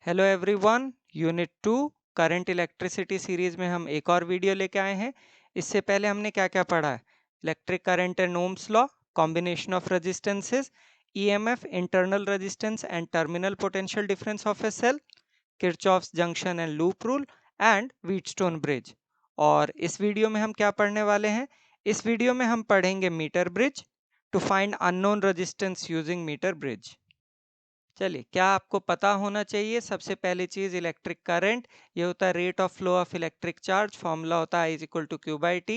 Hello everyone, unit 2 current electricity series में हम एक और वीडियो लेके आए हैं। इससे पहले हमने क्या क्या पढ़ा है? Electric current and Ohm's law, combination of resistances, EMF, internal resistance and terminal potential difference of a cell, Kirchhoff's junction and loop rule and Wheatstone bridge. और इस वीडियो में हम क्या पढ़ने वाले हैं? इस वीडियो में हम पढ़ेंगे metre bridge to find unknown resistance using metre bridge. चलिए, क्या आपको पता होना चाहिए? सबसे पहली चीज, इलेक्ट्रिक करंट ये होता है rate of flow of electric charge. Formula होता है I is equal to Q by T.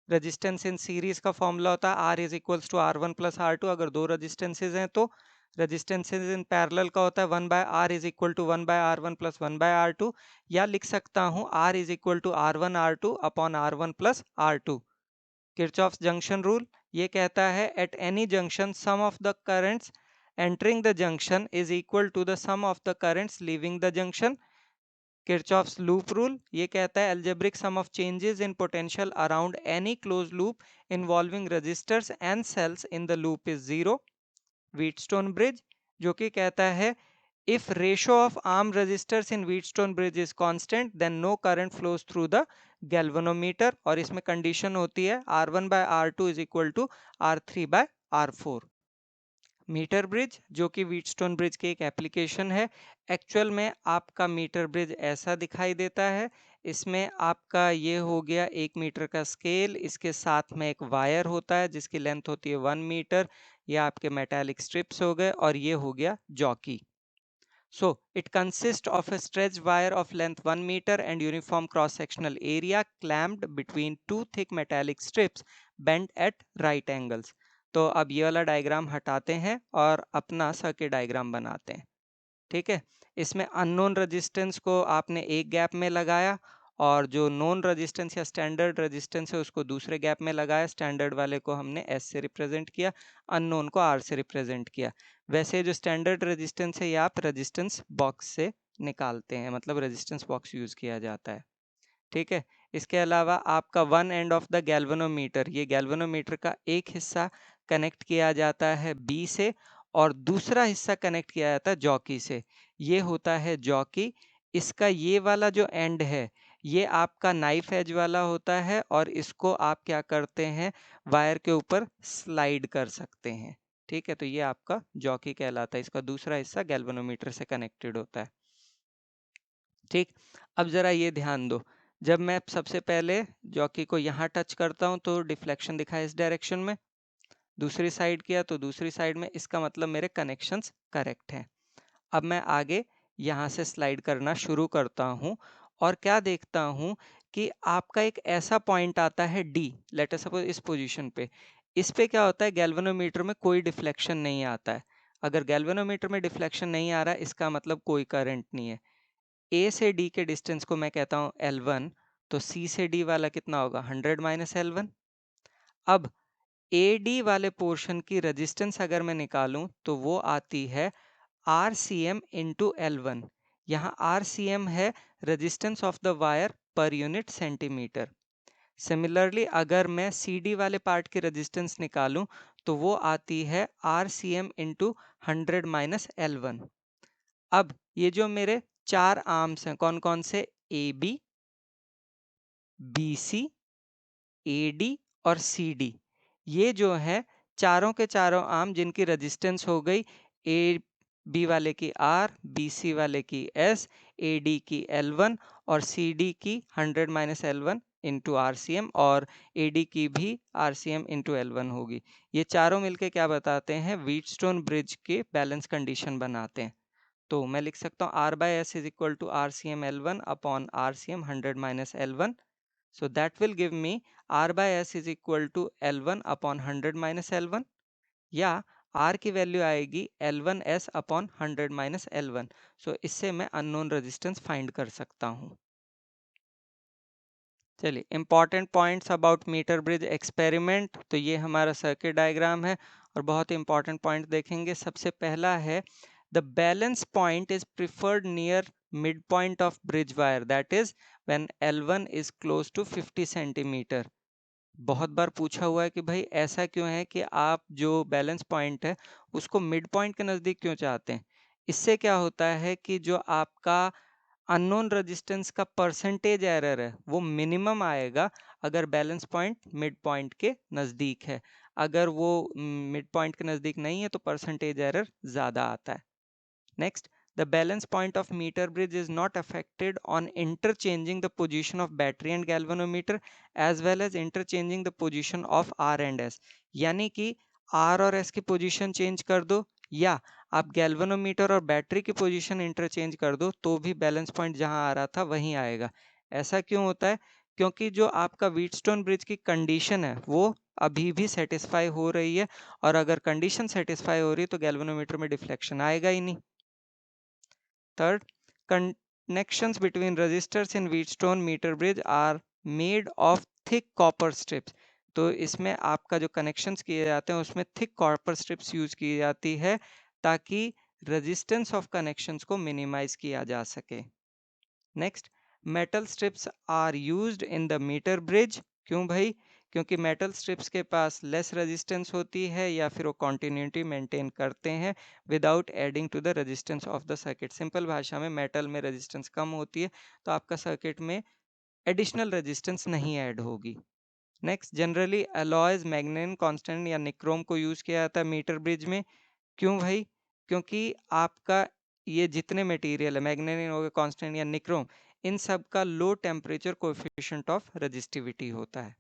Resistance in series का फॉर्मूला होता है R is equals to R1 plus R2। अगर दो रजिस्टेंसेज हैं तो रजिस्टेंसेज इन पैरेलल का होता है 1 by R is equal to 1 by R1 plus 1 by R2। या लिख सकता हूँ R is equal to R1 R2 upon R1 plus R2। Kirchhoff's junction rule ये कहता है at any junction sum of the currents entering the junction is equal to the sum of the currents leaving the junction. Kirchhoff's loop rule ये कहता है algebraic sum of changes in potential around any closed loop involving resistors and cells in the loop is zero. Wheatstone bridge जो कि कहता है if ratio of arm resistors in Wheatstone bridge is constant then no current flows through the galvanometer। और इसमें condition होती है R1 by R2 is equal to R3 by R4। Metre bridge जो कि व्हीटस्टोन ब्रिज की एक application है। Actual में आपका मीटर ब्रिज ऐसा दिखाई देता है। इसमें आपका ये हो गया 1 मीटर का स्केल, इसके साथ में एक वायर होता है जिसकी लेंथ होती है 1 मीटर। ये आपके मेटालिक स्ट्रिप्स हो गए और ये हो गया jockey. So it consists of a stretched wire of length 1 meter and uniform cross-sectional area clamped between two thick metallic strips bent at right angles। तो अब ये वाला डायग्राम हटाते हैं और अपना सर्किट डायग्राम बनाते हैं। ठीक है, इसमें अननोन रेजिस्टेंस को आपने एक गैप में लगाया और जो नोन रेजिस्टेंस या स्टैंडर्ड रेजिस्टेंस है उसको दूसरे गैप में लगाया। स्टैंडर्ड वाले को हमने एस से रिप्रेजेंट किया, अननोन को आर से रिप्रेजेंट किया। वैसे जो स्टैंडर्ड रेजिस्टेंस है ये आप रेजिस्टेंस बॉक्स से निकालते हैं, मतलब रेजिस्टेंस बॉक्स यूज किया जाता है। ठीक है, इसके अलावा आपका one end of the galvanometer, ये गैल्वेनोमीटर का एक हिस्सा कनेक्ट किया जाता है बी से और दूसरा हिस्सा कनेक्ट किया जाता है जॉकी से। ये होता है जॉकी। इसका ये वाला जो एंड है ये आपका नाइफ एज वाला होता है और इसको आप क्या करते हैं, वायर के ऊपर स्लाइड कर सकते हैं। ठीक है, तो ये आपका जॉकी कहलाता है। इसका दूसरा हिस्सा गैल्वेनोमीटर से कनेक्टेड होता है। ठीक, अब जरा ये ध्यान दो, जब मैं सबसे पहले जॉकी को यहाँ टच करता हूँ तो डिफ्लेक्शन दिखा इस डायरेक्शन में, दूसरी साइड किया तो दूसरी साइड में, इसका मतलब मेरे कनेक्शंस करेक्ट हैं। अब मैं आगे यहाँ से स्लाइड करना शुरू करता हूँ और क्या देखता हूँ कि आपका एक ऐसा पॉइंट आता है डी, लेट अस सपोज इस पोजीशन पे। इस पे क्या होता है, गैल्वेनोमीटर में कोई डिफ्लेक्शन नहीं आता है। अगर गैल्वेनोमीटर में डिफ्लेक्शन नहीं आ रहा है इसका मतलब कोई करंट नहीं है। ए से डी के डिस्टेंस को मैं कहता हूँ L1, तो सी से डी वाला कितना होगा 100 माइनस L1। अब ए डी वाले पोर्शन की रेजिस्टेंस अगर मैं निकालूं तो वो आती है RCM इंटू L1। यहाँ RCM है resistance of the wire per unit centimetre. Similarly अगर मैं सी डी वाले पार्ट की रेजिस्टेंस निकालूं तो वो आती है RCM इंटू 100 माइनस L1। अब ये जो मेरे चार आर्म्स हैं कौन कौन से, A B, B C, A D और सी डी, ये जो है चारों के चारों आर्म जिनकी रेजिस्टेंस हो गई ए बी वाले की आर, बी सी वाले की एस, ए डी की L1 और सी डी की 100 minus L1 into R C M और ए डी की भी are C M into L1 होगी। ये चारों मिलके क्या बताते हैं, व्हीटस्टोन ब्रिज के बैलेंस कंडीशन बनाते हैं। तो मैं लिख सकता हूँ R by S is equal to R C M L1 upon R C M 100 minus L1। So that will give me R by S is equal to L1 upon 100 minus L1, या R की value आएगी L1S upon 100 minus L1। सो इससे मैं unknown resistance find कर सकता हूँ। चलिए, important points about metre bridge experiment, तो ये हमारा सर्किट डायग्राम है और बहुत इंपॉर्टेंट पॉइंट देखेंगे। सबसे पहला है the balance point is preferred near mid point of bridge wire, that is when L1 is close to 50 centimetre. बहुत बार पूछा हुआ है कि भाई ऐसा क्यों है कि आप जो बैलेंस पॉइंट है उसको मिड पॉइंट के नज़दीक क्यों चाहते हैं। इससे क्या होता है कि जो आपका अननोन रेजिस्टेंस का परसेंटेज एरर है वो मिनिमम आएगा अगर बैलेंस पॉइंट मिड पॉइंट के नज़दीक है। अगर वो मिड पॉइंट के नज़दीक नहीं है तो परसेंटेज एरर ज़्यादा आता है। Next, the balance point of meter bridge is not affected on interchanging the position of battery and galvanometer as well as interchanging the position of R and S। यानी कि R और S की position change कर दो या आप galvanometer और battery की पोजीशन इंटरचेंज कर दो तो भी बैलेंस पॉइंट जहां आ रहा था वहीं आएगा। ऐसा क्यों होता है? क्योंकि जो आपका व्हीटस्टोन ब्रिज की कंडीशन है वो अभी भी सेटिस्फाई हो रही है, और अगर कंडीशन सेटिस्फाई हो रही है तो गैल्वेनोमीटर में डिफ्लेक्शन आएगा ही नहीं। Third, connections between resistors in Wheatstone meter bridge are made of thick copper strips। तो इसमें आपका जो कनेक्शंस किए जाते हैं उसमें थिक कॉपर स्ट्रिप्स यूज की जाती है ताकि रेजिस्टेंस ऑफ कनेक्शंस को मिनिमाइज किया जा सके। Next, metal strips are used in the metre bridge. क्यों भाई? क्योंकि मेटल स्ट्रिप्स के पास लेस रेजिस्टेंस होती है या फिर वो कॉन्टिन्यूटी मेंटेन करते हैं without adding to the resistance of the circuit. Simple भाषा में मेटल में रेजिस्टेंस कम होती है तो आपका सर्किट में एडिशनल रेजिस्टेंस नहीं ऐड होगी। Next, generally alloys magnetic constant या निक्रोम को यूज किया जाता है मीटर ब्रिज में। क्यों भाई? क्योंकि आपका ये जितने मटेरियल है, मैग्नेटिक हो गया, कांस्टेंट या निक्रोम, इन सब का low temperature coefficient of resistivity होता है।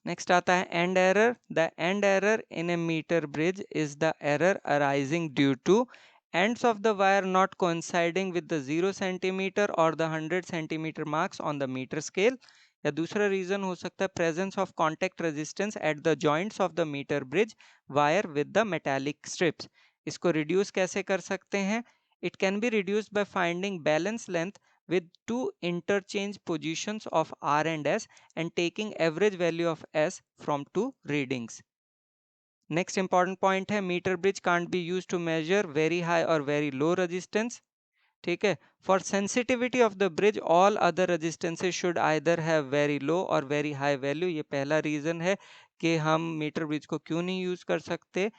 नेक्स्ट आता है end error. The end error in a metre bridge is the error arising due to ends of the wire not coinciding with the 0 centimeter or the 100 centimeter marks on the meter scale। या दूसरा reason हो सकता है presence of contact resistance at the joints of the metre bridge wire with the metallic strips. इसको reduce कैसे कर सकते हैं? It can be reduced by finding balance length with two interchange positions of R and S and taking average value of S from two readings। Next important point है meter bridge can't be used to measure very high or very low resistance। ठीक है, for sensitivity of the bridge all other resistances should either have very low or very high value। ये पहला reason है कि हम metre bridge को क्यों नहीं यूज कर सकते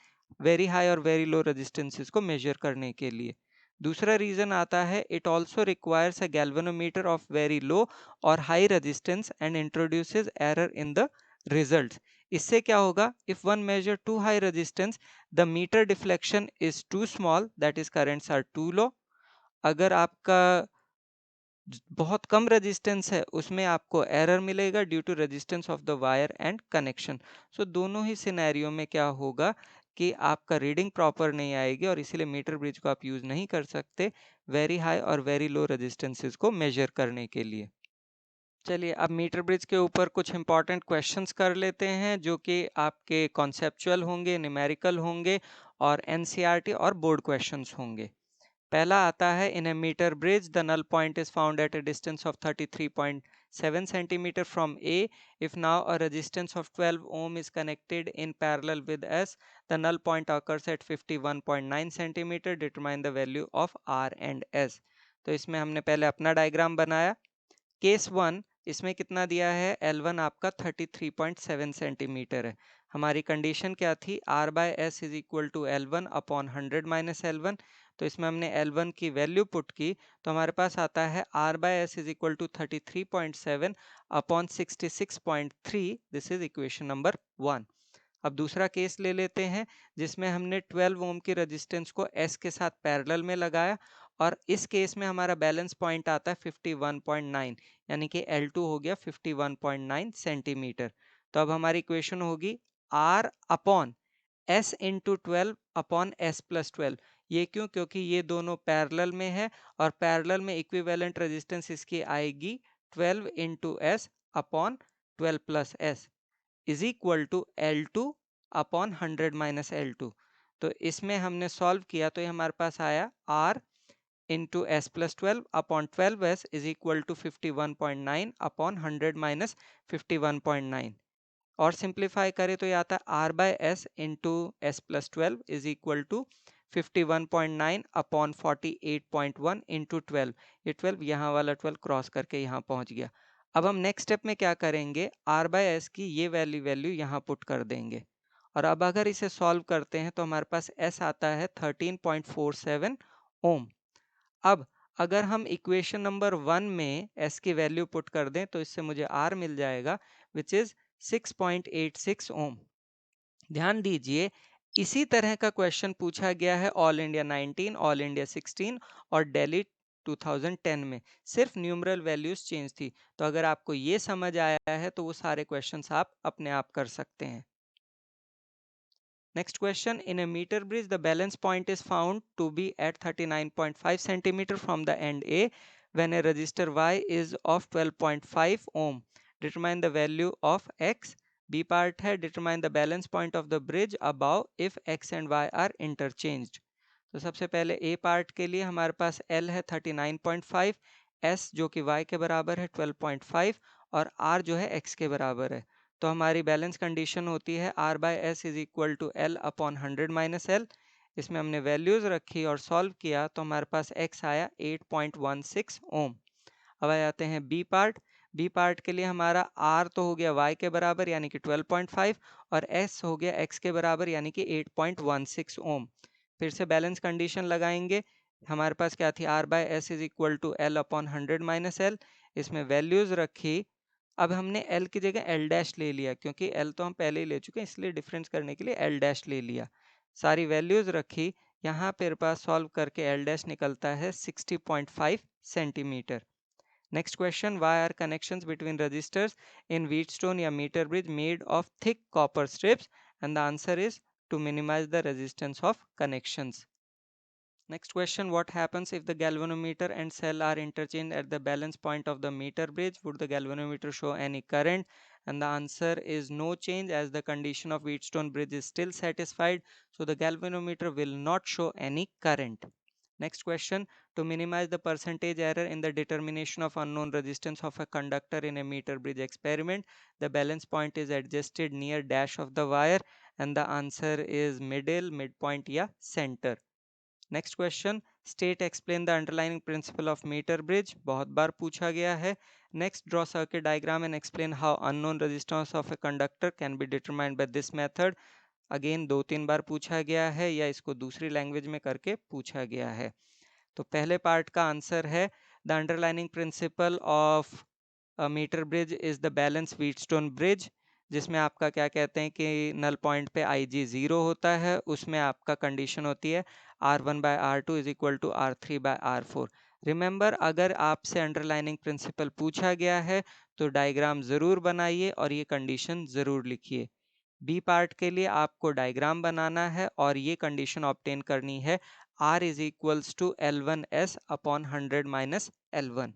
वेरी हाई और वेरी लो रेजिस्टेंसेस को मेजर करने के लिए। दूसरा रीजन आता है it also requires a galvanometer of very low और high resistance and introduces error in the result. इससे क्या होगा? If one measure too high resistance the meter deflection is too small, that is currents are too low. अगर आपका बहुत कम resistance है उसमें आपको एरर मिलेगा due to resistance of the wire and connection. So दोनों ही सिनेरियो में क्या होगा कि आपका रीडिंग प्रॉपर नहीं आएगी और इसीलिए मीटर ब्रिज को आप यूज नहीं कर सकते वेरी हाई और वेरी लो रेजिस्टेंसेस को मेजर करने के लिए। चलिए अब मीटर ब्रिज के ऊपर कुछ इंपॉर्टेंट क्वेश्चंस कर लेते हैं जो कि आपके कॉन्सेप्चुअल होंगे, न्यूमेरिकल होंगे और एनसीईआरटी और बोर्ड क्वेश्चंस होंगे। पहला आता है in a metre bridge the null point is found at a distance of 33.7 centimeter from A। If now a resistance of 12 ohm is connected in parallel with S, the null point occurs at 51.9 centimeter। Determine the value of R and S। तो इसमें हमने पहले अपना diagram बनाया। Case 1 इसमें कितना दिया है? L1 आपका 33.7 सेंटीमीटर है। हमारी कंडीशन क्या थी? R by S is equal to L1 upon 100 minus L1। तो इसमें हमने L1 की वैल्यू पुट की तो हमारे पास आता है R by S is equal to 33.7 upon 66.3। This is equation number 1। अब दूसरा केस ले लेते हैं जिसमें हमने 12 ओम की रेजिस्टेंस को S के साथ पैरेलल में लगाया और इस केस में हमारा बैलेंस पॉइंट आता है 51.9, यानी कि L2 हो गया 51.9 सेंटीमीटर। तो अब हमारी इक्वेशन होगी R upon S into 12 upon S plus 12। ये क्यों? क्योंकि ये दोनों पैरेलल में है और पैरेलल में इक्विवेलेंट रेजिस्टेंस इसकी आएगी 12 into S upon 12 plus S is equal to L2 upon 100 minus L2। तो इसमें हमने सॉल्व किया तो ये हमारे पास आया R into S plus 12 upon 12s is equal to 51.9 upon 100 minus 51.9। और सिंप्लीफाई करें तो ये आता है R by S into S plus 12 is equal to 51.9 upon 48.1 into 12। ये 12 यहाँ वाला 12 क्रॉस करके यहाँ पहुँच गया। अब हम नेक्स्ट स्टेप में क्या करेंगे? R बाय एस की ये वैल्यू यहाँ पुट कर देंगे और अब अगर इसे सॉल्व करते हैं तो हमारे पास S आता है 13.47 ओम। अब अगर हम इक्वेशन नंबर 1 में S की वैल्यू पुट कर दें तो इससे मुझे R मिल जाएगा विच इज 6.86 ओम। ध्यान दीजिए इसी तरह का क्वेश्चन पूछा गया है ऑल इंडिया 19, ऑल इंडिया 16 और दिल्ली 2010 में, सिर्फ न्यूमरल वैल्यूज चेंज थी। तो अगर आपको ये समझ आया है तो वो सारे क्वेश्चंस आप अपने आप कर सकते हैं। Next question, in a meter bridge the balance point is found to be at 39.5 centimeter from the end A when a resistor Y is of 12.5 ohm. Determine the value of X. B part है determine the balance point of the bridge above if X and Y are interchanged. तो सबसे पहले A part के लिए हमारे पास L है 39.5, S जो कि Y के बराबर है 12.5 और R जो है X के बराबर है। तो हमारी बैलेंस कंडीशन होती है R by S is equal to L upon 100 minus L. इसमें हमने वैल्यूज रखी और सॉल्व किया तो हमारे पास X आया 8.16 ओम। अब आ जाते हैं बी पार्ट। बी पार्ट के लिए हमारा R तो हो गया Y के बराबर यानी कि 12.5 और S हो गया X के बराबर यानी कि 8.16 ओम। फिर से बैलेंस कंडीशन लगाएंगे। हमारे पास क्या थी R by S is equal to L upon 100 minus L. इसमें वैल्यूज रखी। अब हमने L की जगह L डैश ले लिया क्योंकि L तो हम पहले ही ले चुके हैं, इसलिए डिफरेंस करने के लिए L डैश ले लिया। सारी वैल्यूज रखी। यहाँ पर पास सॉल्व करके L डैश निकलता है 60.5 centimetre. Next question, why are connections between resistors in Wheatstone या meter bridge made of thick copper strips? And the answer is to minimize the resistance of connections. Next question, what happens if the galvanometer and cell are interchanged at the balance point of the meter bridge? Would the galvanometer show any current? And the answer is no change, as the condition of Wheatstone bridge is still satisfied. So the galvanometer will not show any current. Next question, to minimize the percentage error in the determination of unknown resistance of a conductor in a meter bridge experiment, the balance point is adjusted near dash of the wire, and the answer is middle, midpoint या center. Next question, state explain the underlining principle of metre bridge, बहुत बार पूछा गया है। Next, draw circuit diagram and explain how unknown resistance of a conductor can be determined by this method. Again 2-3 बार पूछा गया है या इसको दूसरी लैंग्वेज में करके पूछा गया है। तो पहले पार्ट का आंसर है the underlining principle of metre bridge is the balance Wheatstone bridge, जिसमें आपका क्या कहते हैं कि नल पॉइंट पे IG 0 होता है। उसमें आपका कंडीशन होती है R1 by R2 is equal to R3 by R4। Remember, अगर आपसे अंडरलाइनिंग प्रिंसिपल पूछा गया है तो डायग्राम ज़रूर बनाइए और ये कंडीशन ज़रूर लिखिए। बी पार्ट के लिए आपको डायग्राम बनाना है और ये कंडीशन ऑब्टेन करनी है R is equals to L1S upon 100 minus L1।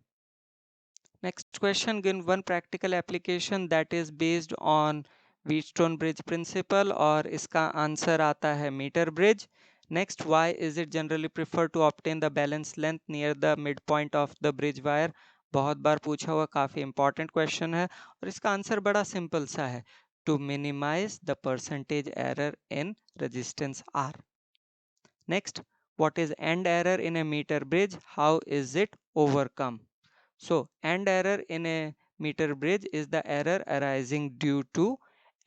Next question, give one practical application that is based on Wheatstone bridge principle और इसका आंसर आता है meter bridge. Next, why is it generally preferred to obtain the balance length near the midpoint of the bridge wire? बहुत बार पूछा हुआ काफ़ी important question है और इसका आंसर बड़ा simple सा है, to minimize the percentage error in resistance R. Next, what is end error in a meter bridge? How is it overcome? So, end error in a meter bridge is the error arising due to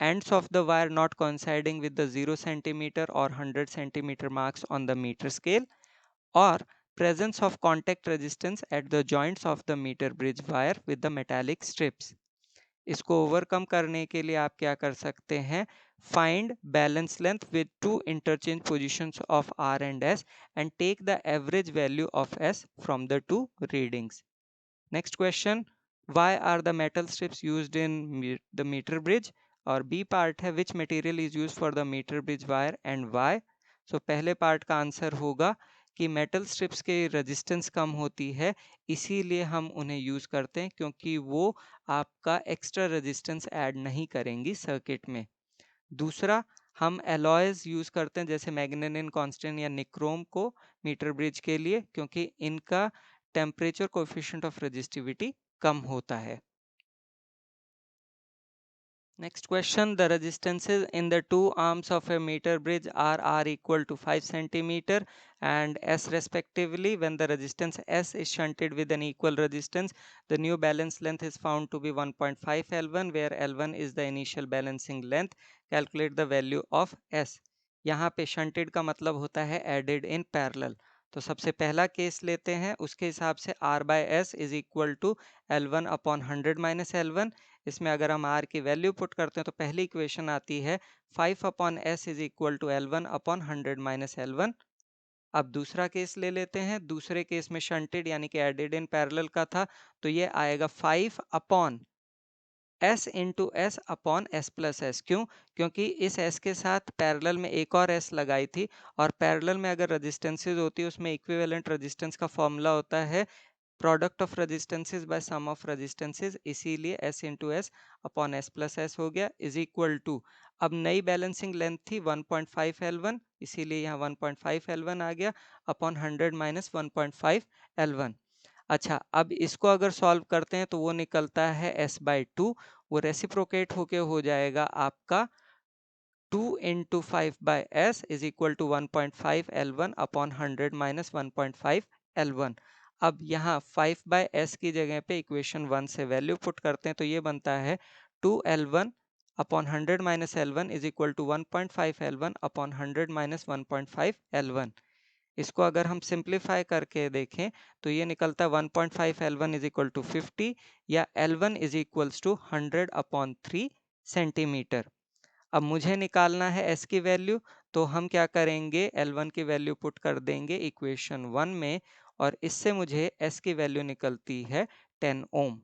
ends of the wire not coinciding with the 0 centimeter or 100 centimeter marks on the meter scale, or presence of contact resistance at the joints of the meter bridge wire with the metallic strips. इसको overcome करने के लिए आप क्या कर सकते हैं, find balance length with two interchange positions of R and S and take the average value of S from the two readings. Next question, why are the metal strips used in the meter bridge? और B part है which material is used for the meter bridge wire and why? So पहले part का answer होगा कि metal strips के resistance कम होती है, इसीलिए हम उन्हें यूज़ करते हैं क्योंकि वो आपका एक्स्ट्रा रेजिस्टेंस ऐड नहीं करेंगी सर्किट में। दूसरा, हम एलॉयज यूज़ करते हैं जैसे मैग्नेनियन कांस्टेंट या निक्रोम को मीटर ब्रिज के लिए, क्योंकि इनका टेम्परेचर कोएफिशिएंट ऑफ रेजिस्टिविटी कम होता है। Next question, the resistances in the two arms of a meter bridge are equal to 5 centimeter and S respectively. When the resistance S is shunted with an equal resistance, the new balance length is found to be 1.5 L1, where L1 is the initial balancing length. Calculate the value of S. यहाँ पे shunted का मतलब होता है added in parallel. तो सबसे पहला case लेते हैं, उसके हिसाब से R by S is equal to L1 upon 100 minus L1. इसमें अगर हम R की वैल्यू पुट करते हैं तो पहली इक्वेशन आती है 5 upon S is equal to L1 upon 100 minus L1. अब दूसरा केस ले लेते हैं, दूसरे केस में शंटेड यानी कि एडेड इन पैरेलल का था, तो ये आएगा 5 upon S into S upon S plus S. क्यों? क्योंकि इस S के साथ पैरेलल में एक और S लगाई थी, और पैरेलल में अगर रेजिस्टेंसेज होती है उसमें इक्विवेलेंट रेजिस्टेंस का फॉर्मूला होता है product of resistances by sum of resistances. इसीलिए S into S upon S plus S हो गया इज इक्वल टू, अब नई बैलेंसिंग लेंथ थी 1.5 L1, इसीलिए यहाँ 1.5 L1 आ गया अपॉन 100 माइनस 1.5 L1. अच्छा, अब इसको अगर सॉल्व करते हैं तो वो निकलता है S/2, वो रेसिप्रोकेट होके हो जाएगा आपका 2 into 5/s is equal to 1.5 L1 upon 100 minus 1.5 L1. अब यहाँ 5/s की जगह पे इक्वेशन 1 से वैल्यू पुट करते हैं तो ये बनता है 2L1 upon 100 minus L1 is equal to 1.5 L1 upon 100 minus 1.5 L1. इसको अगर हम सिंप्लीफाई करके देखें तो ये निकलता है 1.5 L1 इज इक्वल टू 50 या L1 is equals to 100 upon 3 centimetre. अब मुझे निकालना है S की वैल्यू, तो हम क्या करेंगे, L1 की वैल्यू पुट कर देंगे इक्वेशन 1 में, और इससे मुझे S की वैल्यू निकलती है 10 ओम.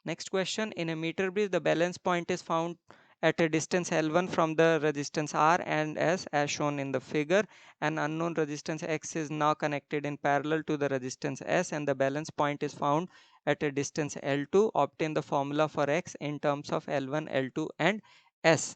Next question, in a meter bridge the balance point is found at a distance L1 from the resistance R and S as shown in the figure. An unknown resistance X is now connected in parallel to the resistance S and the balance point is found at a distance L2. Obtain the formula for X in terms of L1, L2 and S.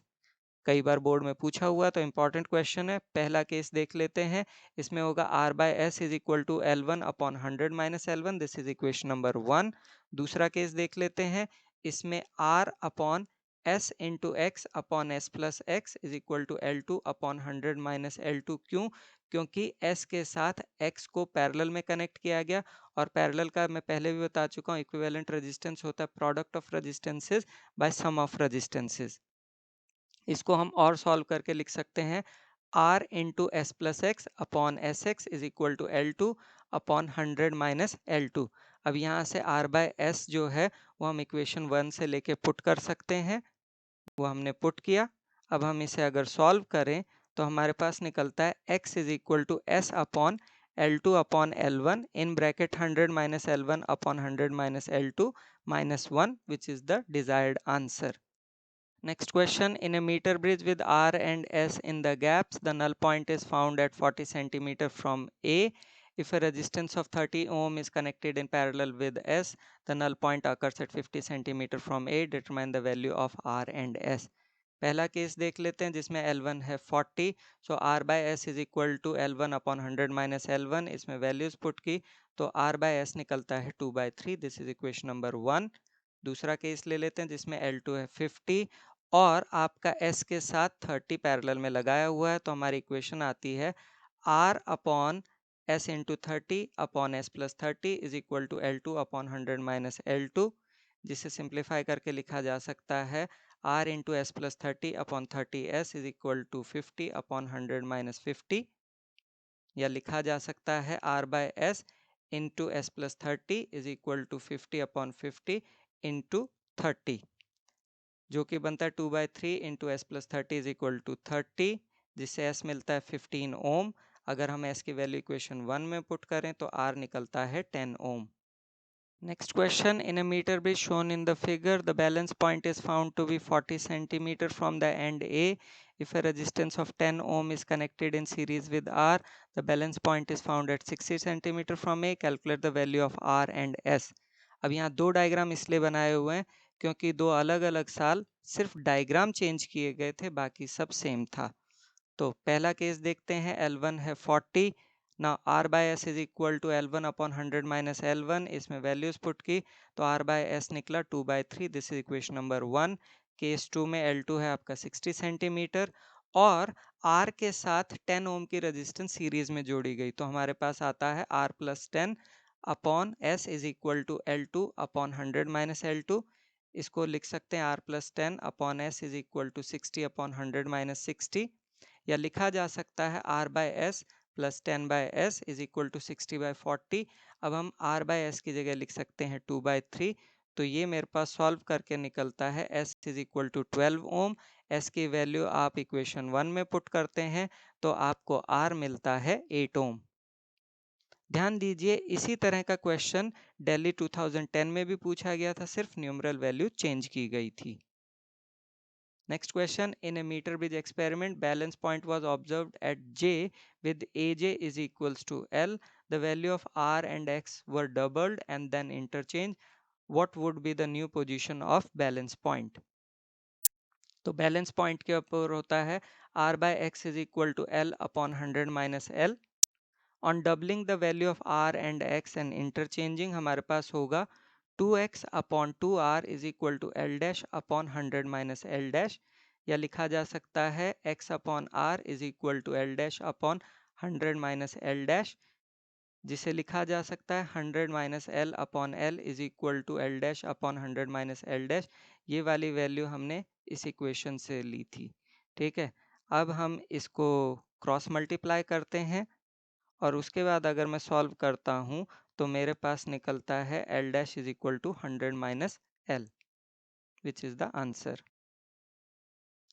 कई बार board में पूछा हुआ, तो important question है. पहला case देख लेते हैं, इसमें होगा R by S is equal to L1 upon 100 minus L1. This is equation number 1. दूसरा केस देख लेते हैं, इसमें R upon S into X upon S plus X is equal to L2 upon 100 minus L2. क्यों? क्योंकि S के साथ X को पैरेलल में कनेक्ट किया गया, और पैरेलल का मैं पहले भी बता चुका हूँ, इक्विवेलेंट रेजिस्टेंस होता है product of resistances by sum of resistances. इसको हम और सॉल्व करके लिख सकते हैं R into S plus X upon S X is equal to L2 upon 100 minus L2. अब यहाँ से R बाय एस जो है वो हम इक्वेशन 1 से लेके पुट कर सकते हैं, वो हमने पुट किया. अब हम इसे अगर सॉल्व करें तो हमारे पास निकलता है x is equal to S upon L2 upon L1 in bracket 100 minus L1 upon 100 minus L2 minus 1, which is the desired answer. Next question, in a meter bridge with R and S in the gaps, the null point is found at 40 centimeter from A. If a resistance of 30 ohm is connected in parallel with S, the null point occurs at 50 centimeter from A. Determine the value of R and S. पहला case देख लेते हैं जिसमें L1 है 40, so R by S is equal to L1 upon 100 minus L1. इसमें values put की तो R by S निकलता है 2/3. This is equation number 1. दूसरा केस ले लेते हैं जिसमें L2 है 50 और आपका S के साथ 30 पैरेलल में लगाया हुआ है, तो हमारी इक्वेशन आती है R upon S into 30 upon S plus 30 is equal to L2 upon 100 minus L2, जिसे सिंप्लीफाई करके लिखा जा सकता है R into S plus 30 upon 30S is equal to 50 upon 100 minus 50, या लिखा जा सकता है R by S into S plus 30 is equal to 50 upon 50 into 30, जो कि बनता है 2/3 into S plus 30 is equal to 30, जिससे S मिलता है 15 ओम. अगर हम S की वैल्यू इक्वेशन 1 में पुट करें तो R निकलता है 10 ओम. Next question, in a meter bridge shown in the figure, the balance point is found to be 40 centimeter from the end A. If a resistance of 10 ohm is connected in series with R, the balance point is found at 60 centimeter from A. Calculate the value of R and S. अब यहाँ दो diagram इसलिए बनाए हुए हैं क्योंकि दो अलग अलग साल सिर्फ डायग्राम चेंज किए गए थे, बाकी सब सेम था. तो पहला केस देखते हैं, L1 है 40, ना R by S is equal to L1 upon 100 minus L1, इसमें वैल्यूज पुट की तो R by S निकला 2/3. This is equation number 1. Case 2 में L2 है आपका 60 सेंटीमीटर और R के साथ 10 ओम की रेजिस्टेंस सीरीज में जोड़ी गई, तो हमारे पास आता है R plus 10 upon S is equal to L2 upon 100 minus L2. इसको लिख सकते हैं R plus 10 upon S is equal to 60 upon 100 minus 60, या लिखा जा सकता है R by S plus 10 by S is equal to 60/40. अब हम R by S की जगह लिख सकते हैं 2/3. तो ये मेरे पास सॉल्व करके निकलता है S is equal to 12 ohm. S की वैल्यू आप इक्वेशन 1 में पुट करते हैं तो आपको R मिलता है 8 ओम. ध्यान दीजिए इसी तरह का क्वेश्चन दिल्ली 2010 में भी पूछा गया था, सिर्फ न्यूमरल वैल्यू चेंज की गई थी. Next question, in a meter bridge experiment, balance point was observed at J with AJ is equals to L. The value of R and X were doubled and then interchanged. What would be the new position of balance point? तो balance point के ऊपर होता है R by X is equal to L upon 100 minus L. On doubling the value of R and X and interchanging हमारे पास होगा 2x upon 2R is equal to L dash upon 100 minus L dash, या लिखा जा सकता है x upon R is equal to L dash upon 100 minus L dash, जिसे लिखा जा सकता है 100 minus L upon L is equal to L dash upon 100 minus L dash. ये वाली वैल्यू हमने इस इक्वेशन से ली थी. ठीक है, अब हम इसको क्रॉस मल्टीप्लाई करते हैं और उसके बाद अगर मैं सॉल्व करता हूँ तो मेरे पास निकलता है L dash is equal to 100 minus L, which is the answer.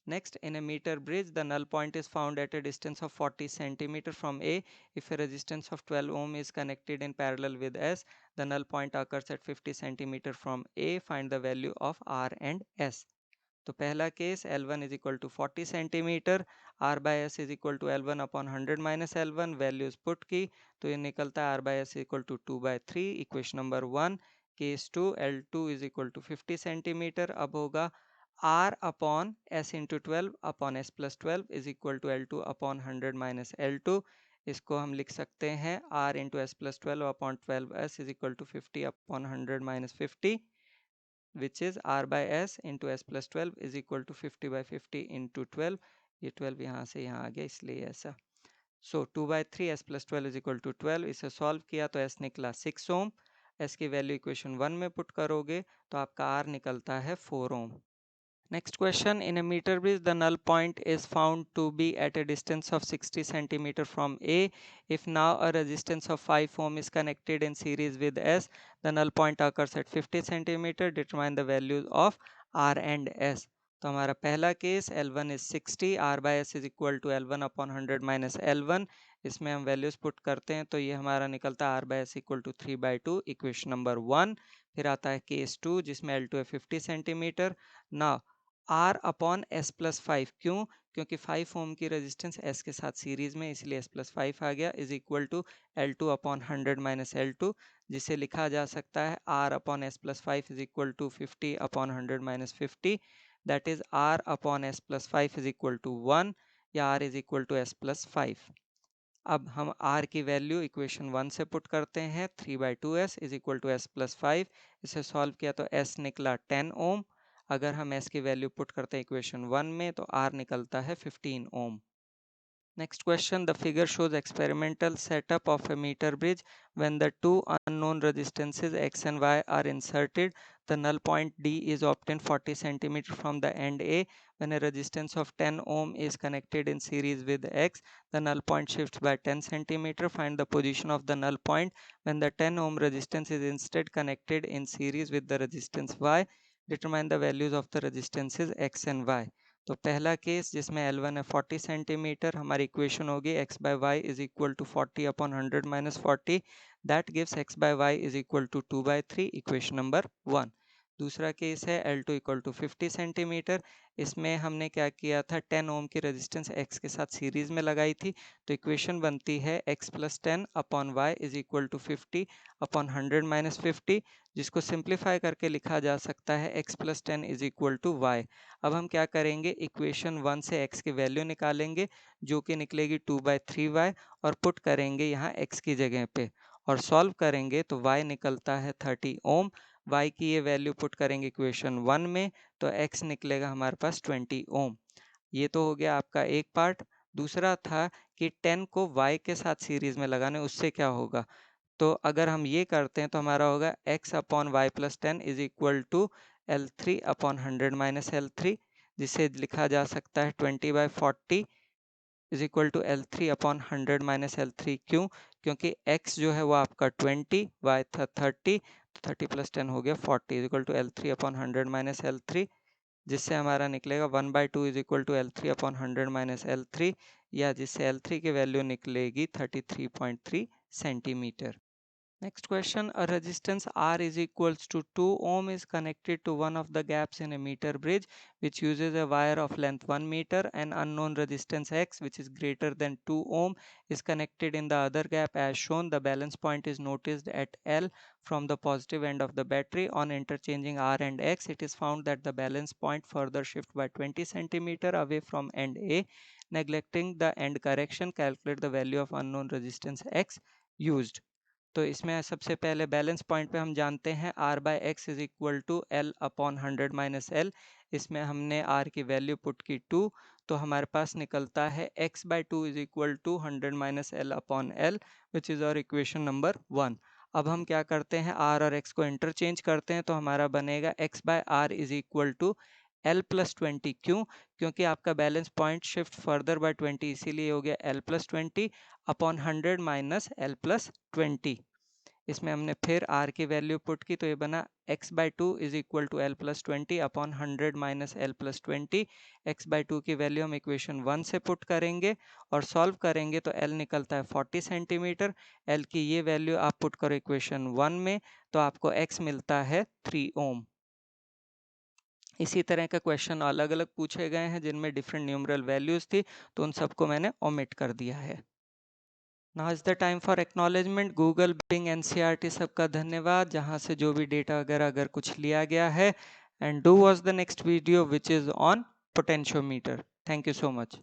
Next, in a meter bridge, the null point is found at a distance of 40 centimeter from A. If a resistance of 12 ohm is connected in parallel with S, the null point occurs at 50 centimeter from A. Find the value of R and S. तो पहला case L1 is equal to 40 centimetre, R by S is equal to L1 upon 100 minus L1, values put की तो ये निकलता है R by S equal to 2/3. Equation number 1. Case 2 L2 is equal to 50 centimetre. अब होगा R upon S into 12 upon S plus 12 is equal to L2 upon 100 minus L2. इसको हम लिख सकते हैं R into S plus 12 upon 12S is equal to 50 upon 100 minus 50, which is R by S into S plus 12 is equal to 50/50 into 12. ये 12 यहाँ से यहाँ आ गया इसलिए ऐसा. So 2/3 S plus 12 is equal to 12. इसे सॉल्व किया तो S निकला 6 ओम. S की वैल्यू इक्वेशन 1 में पुट करोगे तो आपका R निकलता है 4 ओम. Next question, in a meter bridge, the null point is found to be at a distance of 60 centimeter from A. If now a resistance of 5 ohm is connected in series with S, the null point occurs at 50 centimeter. Determine the values of R and S. तो हमारा पहला case L1 is 60, R by S is equal to L1 upon 100 minus L1. इसमें हम values put करते हैं तो ये हमारा निकलता है R by S equal to 3/2, equation number 1. फिर आता है केस 2 जिसमें L2 है 50 centimetre. Now R upon S plus 5, क्यों? क्योंकि 5 ओम की रेजिस्टेंस S के साथ सीरीज में, इसलिए S प्लस 5 आ गया, is equal to L2 upon 100 minus L2, जिसे लिखा जा सकता है R upon S plus 5 is equal to 50 upon 100 minus 50, that is R upon S plus 5 is equal to 1, या R is equal to S plus 5. अब हम R की value equation 1 से पुट करते हैं, 3/2S is equal to S plus 5. इसे solve किया तो S निकला 10 ओम. अगर हम S की वैल्यू पुट करते हैं इक्वेशन 1 में तो R निकलता है 15 ओम. Next question, the figure shows experimental setup of a meter bridge. When the two unknown resistances X and Y are inserted, the null point D is obtained 40 centimeter from the end A. When a resistance of 10 ohm is connected in series with X, the null point shifts by 10 centimeter. Find the position of the null point when the 10 ohm resistance is instead connected in series with the resistance Y. Determine the values of the resistances X and Y. तो पहला case जिसमें L1 है 40 centimetre, हमारी equation होगी x by y is equal to 40 upon 100 minus 40, that gives x by y is equal to 2/3, equation number 1. दूसरा case है L2 equal to 50 centimetre. इसमें हमने क्या किया था, 10 ओम की रेजिस्टेंस X के साथ सीरीज में लगाई थी। तो इक्वेशन बनती है X plus 10 upon Y is equal to 50 upon 100 minus 50, जिसको सिंप्लीफाई करके लिखा जा सकता है X plus 10 is equal to Y. अब हम क्या करेंगे, इक्वेशन 1 से X की वैल्यू निकालेंगे जो कि निकलेगी 2/3y, और पुट करेंगे यहाँ X की जगह पे और सॉल्व करेंगे तो y निकलता है 30 ओम। y की ये वैल्यू पुट करेंगे इक्वेशन 1 में तो x निकलेगा हमारे पास 20 ओम। ये तो हो गया आपका एक पार्ट। दूसरा था कि 10 को y के साथ सीरीज में लगाने, उससे क्या होगा। तो अगर हम ये करते हैं तो हमारा होगा x upon Y plus 10 is equal to L3 upon 100 minus L3, जिसे लिखा जा सकता है 20/40 is equal to L3 upon 100 minus L3। क्यों? क्योंकि x जो है वो आपका 20, y था 30, तो 30 प्लस 10 हो गया 40 is equal to L3 upon 100 minus L3, जिससे हमारा निकलेगा 1/2 is equal to L3 upon 100 minus L3, या जिससे L3 की वैल्यू निकलेगी 33.3 centimetre. Next question, a resistance R is equals to 2 ohm is connected to one of the gaps in a meter bridge which uses a wire of length 1 meter, and unknown resistance X which is greater than 2 ohm is connected in the other gap as shown. The balance point is noticed at L from the positive end of the battery. On interchanging R and X, it is found that the balance point further shift by 20 centimeter away from end A. Neglecting the end correction, calculate the value of unknown resistance X used. तो इसमें सबसे पहले balance point पे हम जानते हैं R by X is equal to L upon 100 minus L। इसमें हमने R की वैल्यू पुट की 2, तो हमारे पास निकलता है x by 2 is equal to 100 minus L upon L, which is और इक्वेशन नंबर 1। अब हम क्या करते हैं, R और x को इंटरचेंज करते हैं तो हमारा बनेगा x by R is equal to L plus 20। क्यों? क्योंकि आपका balance point shift further by 20, इसीलिए हो गया L plus 20 upon 100 minus L plus 20। इसमें हमने फिर R की वैल्यू पुट की तो ये बना x by 2 is equal to L plus 20 upon 100 minus L plus 20। x by 2 की वैल्यू हम इक्वेशन 1 से पुट करेंगे और सॉल्व करेंगे तो L निकलता है 40 सेंटीमीटर। L की ये वैल्यू आप पुट करो इक्वेशन 1 में तो आपको x मिलता है 3 ओम। इसी तरह का क्वेश्चन अलग अलग पूछे गए हैं जिनमें डिफरेंट न्यूमरल वैल्यूज थी, तो उन सबको मैंने ओमिट कर दिया है। Now is the time for acknowledgement. Google, Bing, NCERT सबका धन्यवाद जहाँ से जो भी डेटा वगैरह अगर कुछ लिया गया है। And do watch the next video which is on potentiometer. Thank you so much.